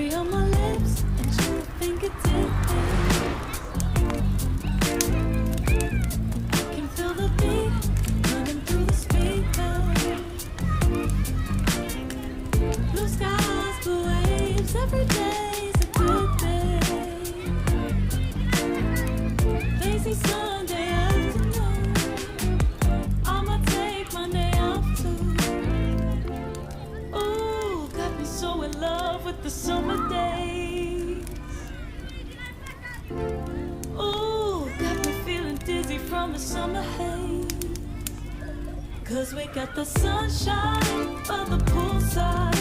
cherry on my lips and your fingertips. I can feel the beat running through the speakers. Blue skies, blue waves, every day's a good day. Lazy Sunday afternoon, I'ma take Monday off too. Ooh, got me so in love with the summer days. Ooh, got me feeling dizzy from the summer haze. 'Cause we got the sunshine by the poolside.